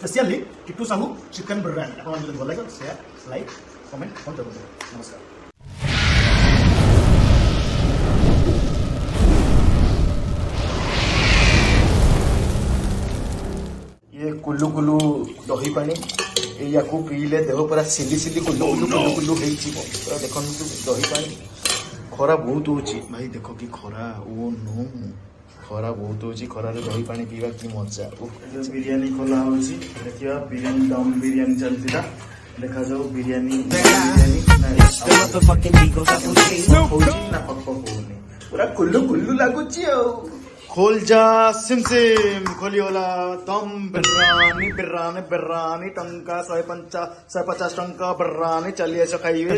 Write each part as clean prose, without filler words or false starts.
Specially Titu Sahu chicken biryani आपको भल लगे शेयर लाइक कमेंट और जरूर नमस्कार। ये कुल्लू कुल्लू दही पानी या पीले देह पूरा सिली सिली कुल्लू कुल्लू कुल्लू कुल्लू पूरा देखो दही पानी खरा बहुत होची भाई देख कि खरा ओ नो खरा बहुत होची खरा दही पानी पीवा कि मजा बिरयानी खोला होची देखिए बिरयानी दम बिरयानी चलती देखा जाओ बिरयानी पूरा कुल्लू कुल्लू लगुच खोल जा सिम सिम खोली होला दम बिरयानी बिरयानी बिरयानी टंका 150 टंका बिरयानी चली आस खाइबे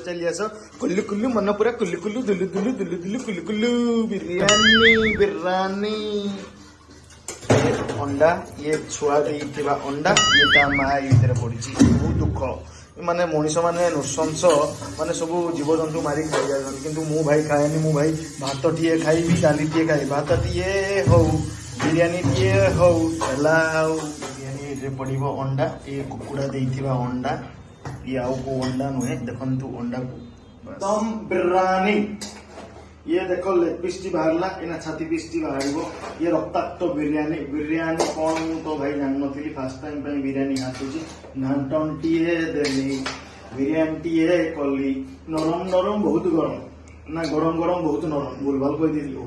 चली आस कुल्लू कुल्लू मन पूरा कुल्लू कुल्लू दुलु दुलु दुलु दुलु कुल्लू कुल्लू बिरयानी बिरयानी अंडा ये छुआ देइथिबा अंडा ये ता मा इतरे पड़िछि बहुत दुख माने मनीष माने नृशंस माने सब जीवजंतु मारी खाई जाती किंतु मु भाई खाएनी मु भाई भात टीए खाइबी डाली टीए खाई भात टीए हो बिरयानी टीए हो बिरयानी रे पड़िबो अंडा ये कुकुड़ा देइथिबा अंडा ये आउ को अंडा नुहे देखंतु अंडा को दम बिरयानी ये देखो लेग पीस टी बाहरला एना छाती पीस टी बाहरिबो ये रक्ताक्त बिरयानी बिरयानी कौन तो भाई जान नथिली फर्स्ट टाइम पे बिरयानी हाथुची घंटन टीए देली बिरयानी टीए कली नरम नरम बहुत गरम ना गरम गरम बहुत नरम भूलभाल कह दी ओ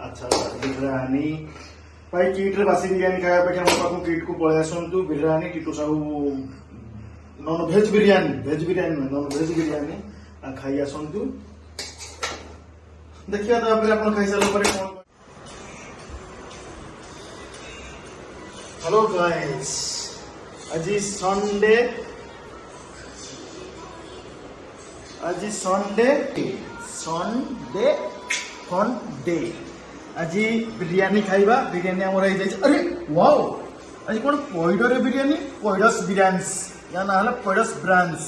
अच्छा बिरयानी भाई किट रे बासी बिरयानी खाया पे हम पाखु किट को पळे आसंतु biryani Titu Sahu non veg biryani non veg biryani खाई आसंतु देखिए तो फिर अपन खाई सारा पर कौन हेलो गाइस आज संडे फन डे आज बिरयानी खाइबा बिरयानी हमर आई जाय अरे वाओ आज कोन पॉइडो रे बिरयानी पॉइडस बिरयानीस या ना हला पॉइडस ब्रांच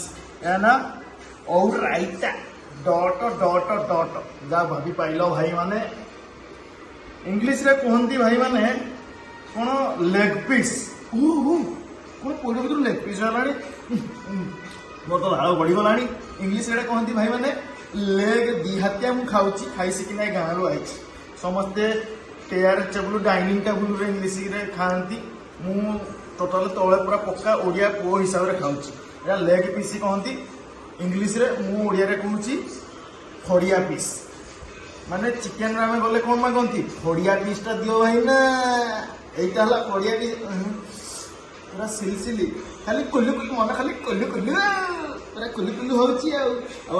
या ना और राइता डॉट डॉट डॉट जा भाभी पाइल भाई माने इंग्लिश रे कहती भाई माने कौन लेग पीस कौन पोलो भर लेग पीस है मोर तो लाड़ बढ़ी गला इंग्लिश रे कहती भाई माने लेग दी हाथिया मु खाऊची खाई सिकिना गाँ रु आई समस्ते चेयर टेबुल डाइनिंग टेबुल रे इंग्लिश रे खाती मु टोटाल तले पूरा पक्का ओडिया पो हिसाब रे खाऊची या लेग पीस कहती इंग्लिश रे मु ओडिया रे कहूची खड़िया पीस माने चिकेन रे आमे गले कोन मागंती खड़िया पीस ता दियो भाई ना एटा हला खड़िया पीस पूरा सिलसिली खाली कुल्लू कुल्लू मन खाली कुल्लू कुल्लू पूरा कुल्लू कुल्लू होची आ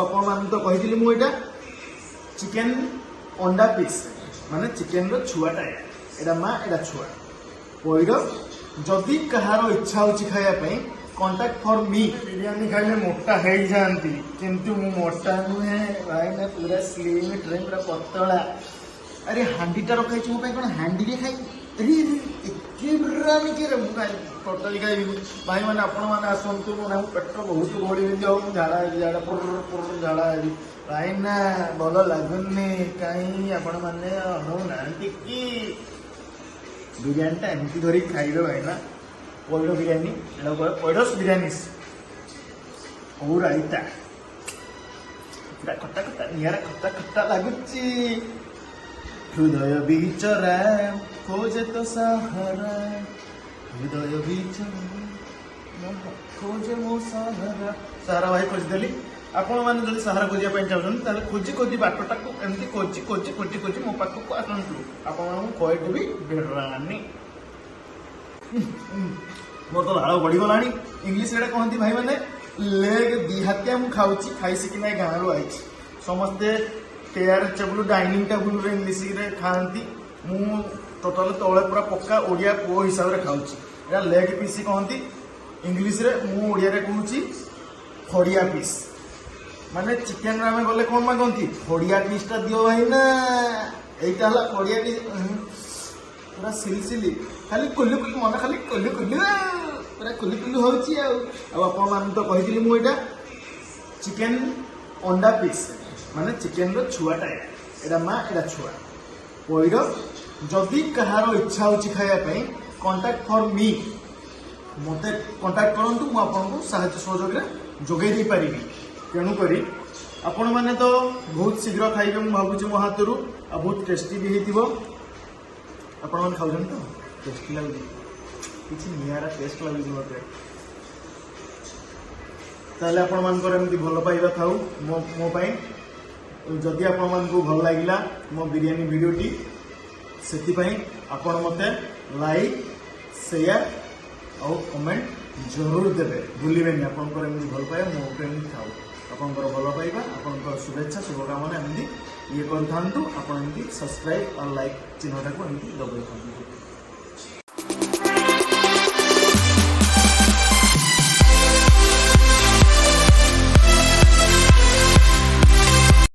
अपन मान तो कहिदिली मु एटा चिकेन अंडा पीस माने चिकेन रो छुआटा एटा मा एटा छुआ पइरो जदी कहारो इच्छा होची खाया पई कॉन्टैक्ट फॉर मी बिरयानी खाइले मोटा है जाती किंतु मु मोटा नुहे भाई ना पूरा स्लिम ट्रेन पूरा पतला अरे हांडीटा रखाई मो कौन हांडी रे खाई अरे एके बिरयानी के रे खाई टोटली खाई भाई मैंने आपण मैंने आसतु ना पेट बहुत गोली जाऊ झाड़ा पुर झाड़ा भाई ना भल लगुनि कहीं आपण मैंने अनुभव कि बिरयानी एमती धरिक खाइबे भाई ना पइडो बिरयानी पइडस बिरयानी और राइता पूरा खट्टा खट्टा नियारा खट्टा खट्टा लगुची हृदय बिचरा खोजे तो सहारा हृदय बिचरा खोजे मो सहारा सहारा भाई खोज देली आपण मैंने जब सहारा खोजा चाहते खोजी खोजी बाटटा को एमती खोजी खोजी खोजी खोजी मो पाखक आसतु आपण कहदेवी बिरयानी मोर तो लाड़ बढ़ी गला इंग्लिश रे कहती भाई माने लेग दी हाथिया मु खाऊची खाई सिकिना गाँ रु आई समस्ते चेयर टेबुल डाइनिंग टेबुल रे इंग्लिश रे खाती मु टोटाल तले पूरा पक्का ओडिया पो हिसाब रे खाऊची एटा लेग पीस कहती इंग्लिश रे मु ओडिया रे कहूची खड़िया पीस माने चिकेन रे आमे गले कोन मागंती खड़िया पीस ता दियो भाई ना एटा हला खड़िया पीस पूरा सिलसिली खाली कुल्लू कुल्लू मन खाली कुल्लू कुल्लू पूरा कुल्लू कुल्लू होची आपण मान तो कहिदिली मु एटा चिकेन अंडा पीस माने चिकेन रो छुआटा एटा मा एटा छुआ पइरो जदी कहारो इच्छा होची खाया पई कॉन्टैक्ट फॉर मी मते कॉन्टैक्ट करंतु मु आपनको सहायता सहयोग रे जोगै दे परिबी तेणुक आपण मैंने तो बहुत शीघ्र खाइबे मु भाबुची मो हाथरू आ बहुत टेस्टी भी हेतिबो आपण मन खाउजन तो टेस्टी लागुची किछि नियारा टेस्ट लागुची मते ताले आपण मानकर एमती भल पाइबा थाउ मो पाई जदि आपण मान को भल लागिला मो बिरयानी वीडियोटी सेति पाई आपण मते लाइक शेयर और कमेंट जरूर देवे भूलिबेनी आपनकर एमती भल पाए मो प्रेम थाउ आपनकर भल पाइबा आपनकर शुभेच्छा शुभकामना एमती ये करथांतु आपण एमती सब्सक्राइब और लाइक चिन्हटा को एमती दबाई थांतु।